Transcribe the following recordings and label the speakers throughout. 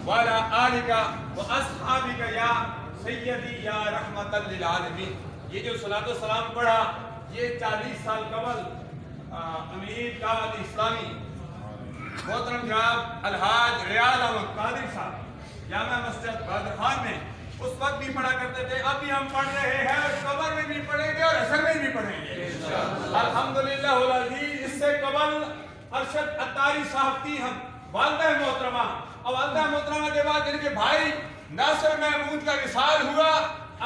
Speaker 1: وعلی آلک واصحابک یا سیدی یا رحمت للعالمین. یہ جو صلاۃ و سلام پڑھا یہ 40 سال قبل امیر دعوت اسلامی محترم جناب الحاج ریاض احمد قادری صاحب جامع مسجد بہادر خان میں اس وقت بھی پڑھا کرتے تھے. اب بھی ہم پڑھ رہے ہیں اور قبر میں بھی پڑھیں گے اور حشر میں بھی پڑھیں گے الحمدللہ العزیز. اس سے قبل ارشد عطاری صاحب کی ہم والدہ محترمہ اور والدہ محترمہ کے بعد ان کے بھائی ناصر محمود کا وصال ہوا.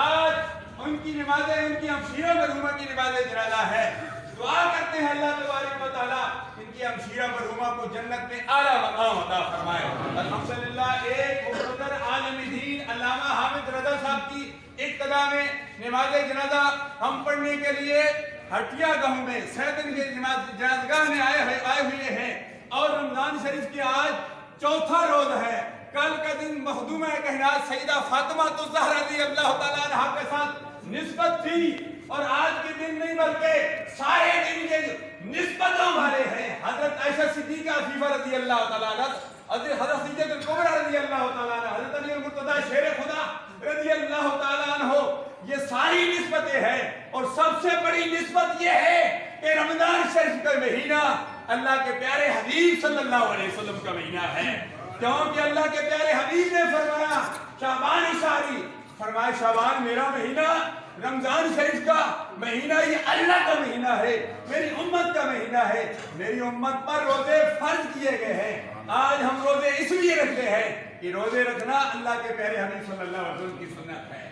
Speaker 1: آج ان کی نمازیں ان کی ہمشیرہ مرحومہ کی نماز جنازہ ہے. دعا کرتے ہیں اللہ تبارک و تعالیٰ ان کی ہمشیرہ مرحومہ کو جنت میں اعلیٰ مقام عطا فرمائے. الحمدللہ ایک مقتدر عالم دین علامہ حامد رضا صاحب کی ابتدا میں نماز جنازہ ہم پڑھنے کے لیے ہٹیا گاؤں میں سیدن کے جنازگاہ میں آئے ہوئے ہیں اور رمضان شریف کی آج چوتھا روز ہے. کل کا دن مخدومہ کائنات سیدہ فاطمہ الزہرا رضی اللہ تعالیٰ عنہا کے ساتھ نسبت تھی اور آج کے دن نہیں بلکہ سارے دن کے نسبتوں والے ہیں. حضرت عائشہ صدیقہ عفیفہ رضی اللہ تعالیٰ عنہ، حضرت خدیجہ الکبریٰ رضی اللہ تعالیٰ عنہ، حضرت علی المرتضیٰ شیر خدا رضی اللہ تعالیٰ عنہ. یہ ساری نسبتیں ہیں اور سب سے بڑی نسبت یہ ہے کہ رمضان شریف کا مہینہ اللہ کے پیارے حبیب صلی اللہ علیہ وسلم کا مہینہ ہے. کیونکہ اللہ کے پیارے حبیب نے فرمایا شعبان شہری، فرمایا شعبان میرا مہینہ، رمضان شریف کا مہینہ یہ اللہ کا مہینہ ہے، میری امت کا مہینہ ہے. میری امت پر روزے فرض کیے گئے ہیں. آج ہم روزے اس لیے رکھتے ہیں کہ روزے رکھنا اللہ کے پیارے حبیب صلی اللہ علیہ وسلم کی سنت ہے.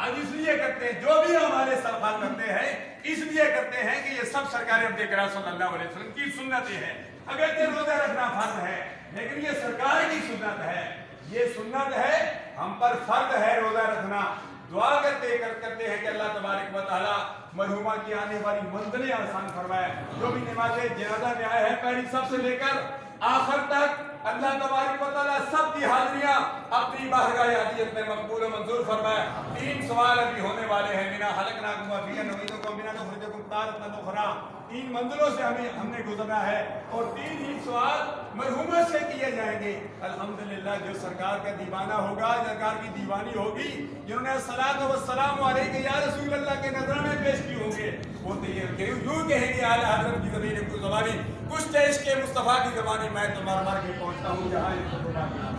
Speaker 1: آج اس لیے کرتے ہیں، جو بھی ہمارے سلفات کرتے ہیں اس لیے کرتے ہیں کہ یہ سب سرکار عبد کرام صلی اللہ علیہ وسلم کی سنتیں ہیں. اگرچہ روزہ رکھنا فرض ہے لیکن یہ سرکار کی سنت ہے، یہ سنت ہے، ہم پر فرض ہے روزہ رکھنا. دعا کرتے ہیں کہ اللہ تبارک و تعالیٰ مرحومہ کی آنے والی منزلیں آسان فرمائے. جو بھی نماز جنازہ میں آئے ہیں پہلی سب سے لے کر آخر تک اللہ تبارک و تعالیٰ سب کی حاضریاں اپنی بارگاہ عطیت میں مقبول و منظور فرمائے. 3 سوال ابھی ہونے والے ہیں. منا خلقناکم وفیہا نعیدکم منا نخرجکم تارۃ اخری. 3 منزلوں سے ہم نے گزرنا ہے اور 3 ہی سوال مرحومہ سے کیے جائیں گے. الحمدللہ جو سرکار کا دیوانہ ہوگا، سرکار کی دیوانی ہوگی، جنہوں نے الصلاۃ والسلام علیک یا رسول اللہ کے نذرانے پیش کی ہوں گے، وہ تو یوں کہیں گے اعلیٰ حضرت کی زبانی کچھ عشق کے مصطفیٰ کی زبانی میں تو مر مر کے پہنچتا ہوں جہاں